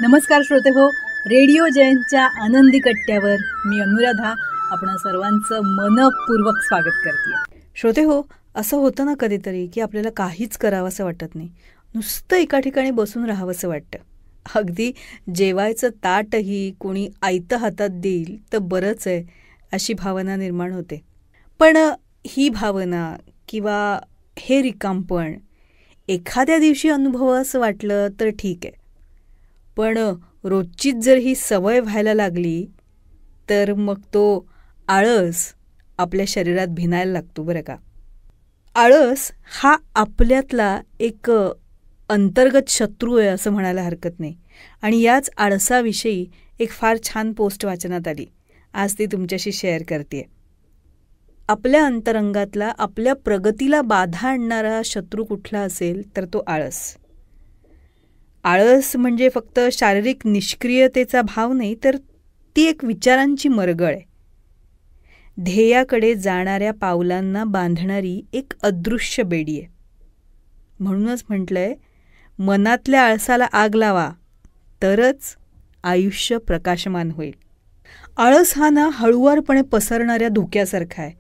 नमस्कार श्रोते हो, रेडिओ जयंतच्या आनंदी कट्ट्यावर मी अनुराधा आपण सर्वांचं मनपूर्वक स्वागत करते. श्रोते हो, असं होतं ना कधीतरी की आपल्याला काहीच करावंसं वाटत नाही, नुसतं एका ठिकाणी बसून राहावंसं वाटतं. अगदी जेवायचं ताटही कोणी आयतं हातात देईल तर बरंच आहे अशी भावना निर्माण होते. पण ही भावना किंवा हे रिकामपण एखाद्या दिवशी अनुभवावंसं वाटलं तर ठीक आहे, पण रोजचीच जर ही सवय व्हायला लागली तर मग तो आळस आपल्या शरीरात भिनायला लागतो बरं का. आळस हा आपल्यातला एक अंतर्गत शत्रू आहे असं म्हणायला हरकत नाही. आणि याच आळसाविषयी एक फार छान पोस्ट वाचनात आली, आज ती तुमच्याशी शेअर करते. आपल्या अंतरंगातला आपल्या प्रगतीला बाधा आणणारा शत्रू कुठला असेल तर तो आळस. आळस म्हणजे फक्त शारीरिक निष्क्रियतेचा भाव नाही, तर ती एक विचारांची मरगळ आहे. ध्येयाकडे जाणाऱ्या पावलांना बांधणारी एक अदृश्य बेडी आहे. म्हणूनच म्हटलंय, मनातल्या आळसाला आग लावा तरच आयुष्य प्रकाशमान होईल. आळस हा ना हळुवारपणे पसरणाऱ्या धुक्यासारखा आहे.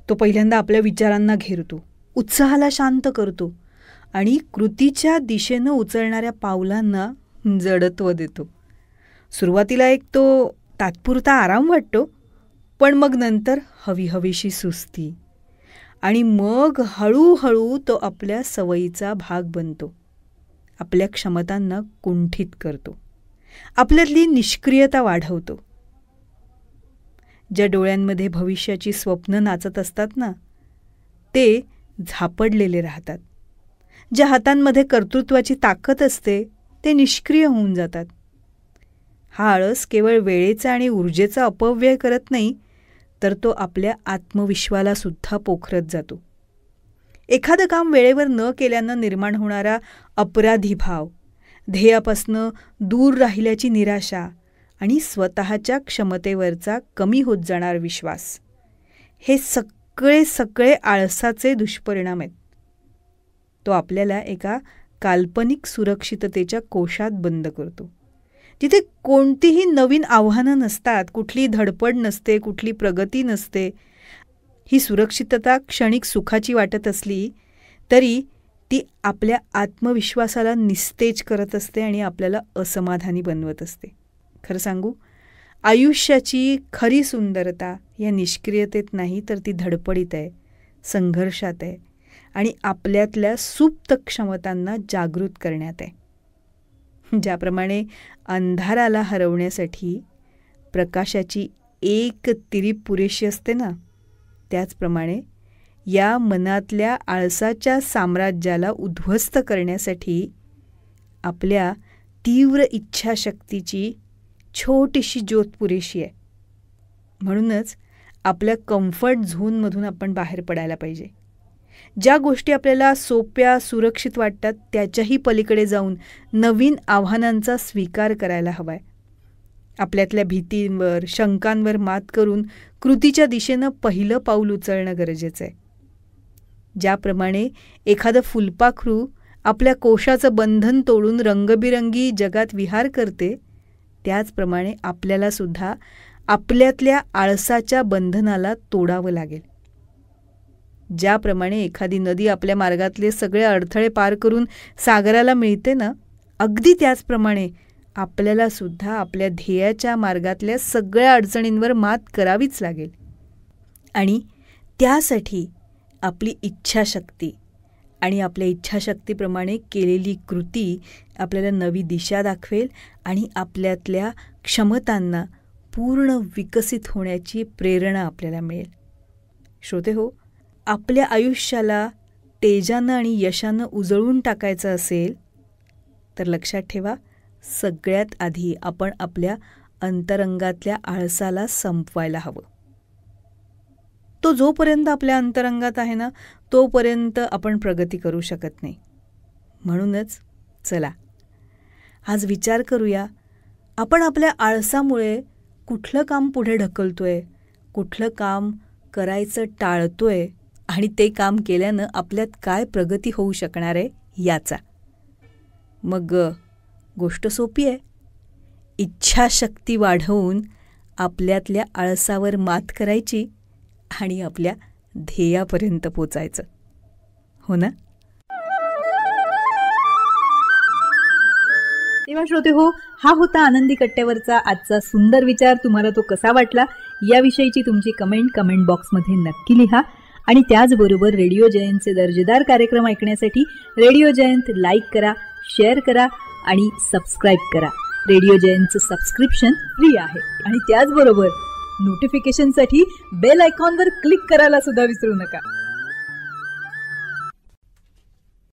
तो पहिल्यांदा आपल्या विचारांना घेरतो, उत्साहाला शांत करतो आणि कृतीच्या दिशेनं उचलणाऱ्या पावलांना जडत्व देतो. सुरुवातीला एक तो तात्पुरता आराम वाटतो, पण मग नंतर हवीहवीशी सुस्ती आणि मग हळूहळू तो आपल्या सवयीचा भाग बनतो. आपल्या क्षमतांना कुंठित करतो, आपल्यातली निष्क्रियता वाढवतो. ज्या डोळ्यांमध्ये भविष्याची स्वप्न नाचत असतात ना, ते झापडलेले राहतात. ज्या हातांमध्ये कर्तृत्वाची ताकद असते ते निष्क्रिय होऊन जातात. हा आळस केवळ वेळेचा आणि ऊर्जेचा अपव्यय करत नाही, तर तो आपल्या आत्मविश्वासाला सुद्धा पोखरत जातो. एखादं काम वेळेवर न केल्यानं निर्माण होणारा अपराधी भाव, ध्येयापासनं दूर राहिल्याची निराशा आणि स्वतःच्या क्षमतेवरचा कमी होत जाणारा विश्वास, हे सगळे आळसाचे दुष्परिणाम आहेत. तो आपल्याला एका काल्पनिक सुरक्षिततेच्या कोशात बंद करतो, जिथे कोणतीही नवीन आव्हानं नसतात, कुठली धडपड नसते, कुठली प्रगती नसते. ही सुरक्षितता क्षणिक सुखाची वाटत असली तरी ती आपल्या आत्मविश्वासाला निस्तेज करत असते आणि आपल्याला असमाधानी बनवत असते. खरं सांगू, आयुष्याची खरी सुंदरता या निष्क्रियतेत नाही, तर ती धडपडीत आहे, संघर्षात आहे आणि आपल्यातल्या सुप्त क्षमतांना जागृत करण्यात आहे. ज्याप्रमाणे अंधाराला हरवण्यासाठी प्रकाशाची एक तिरीप पुरेशी असते ना, त्याचप्रमाणे या मनातल्या आळसाच्या साम्राज्याला उद्ध्वस्त करण्यासाठी आपल्या तीव्र इच्छाशक्तीची छोटीशी ज्योत पुरेशी आहे. म्हणूनच आपल्या कम्फर्ट झोनमधून आपण बाहेर पडायला पाहिजे. ज्या गोष्टी आपल्याला सोप्या, सुरक्षित वाटतात त्याच्याही पलीकडे जाऊन नवीन आव्हानांचा स्वीकार करायला हवा आहे. आपल्यातल्या भीतींवर, शंकांवर मात करून कृतीच्या दिशेनं पहिलं पाऊल उचलणं गरजेचं आहे. ज्याप्रमाणे एखादं फुलपाखरू आपल्या कोशाचं बंधन तोडून रंगबिरंगी जगात विहार करते, त्याचप्रमाणे आपल्याला सुद्धा आपल्यातल्या आळसाच्या बंधनाला तोडावं लागेल. ज्याप्रमाणे एखादी नदी आपल्या मार्गातले सगळे अडथळे पार करून सागराला मिळते ना, अगदी त्याचप्रमाणे आपल्याला सुद्धा आपल्या ध्येयाच्या मार्गातल्या सगळ्या अडचणींवर मात करावीच लागेल. आणि त्यासाठी आपली इच्छाशक्ती आणि आपल्या इच्छाशक्तीप्रमाणे केलेली कृती आपल्याला नवी दिशा दाखवेल आणि आपल्यातल्या क्षमतांना पूर्ण विकसित होण्याची प्रेरणा आपल्याला मिळेल. श्रोते हो, आपल्या आयुष्याला तेजानं आणि यशानं उजळून टाकायचं असेल तर लक्षात ठेवा, सगळ्यात आधी आपण आपल्या अंतरंगातल्या आळसाला संपवायला हवं. तो जोपर्यंत आपल्या अंतरंगात आहे ना, तोपर्यंत आपण प्रगती करू शकत नाही. म्हणूनच चला आज विचार करूया, आपण आपल्या आळसामुळे कुठलं काम पुढे ढकलतोय, कुठलं काम करायचं टाळतोय आणि ते काम केल्यानं आपल्यात काय प्रगती होऊ शकणार आहे याचा. मग गोष्ट सोपी आहे, इच्छाशक्ती वाढवून आपल्यातल्या आळसावर मात करायची आणि आपल्या ध्येयापर्यंत पोचायचं. हो ना? तेव्हा श्रोते हो, हा होता आनंदी कट्ट्यावरचा आजचा सुंदर विचार. तुम्हाला तो कसा वाटला याविषयीची तुमची कमेंट बॉक्समध्ये नक्की लिहा. आणि त्याचबरोबर रेडिओ जयंतचे दर्जेदार कार्यक्रम ऐकण्यासाठी रेडिओ जयंत लाईक करा, शेअर करा आणि सबस्क्राईब करा. रेडिओ जयंतचं सबस्क्रिप्शन फ्री आहे. आणि त्याचबरोबर नोटिफिकेशनसाठी बेल आयकॉनवर क्लिक करायला सुद्धा विसरू नका.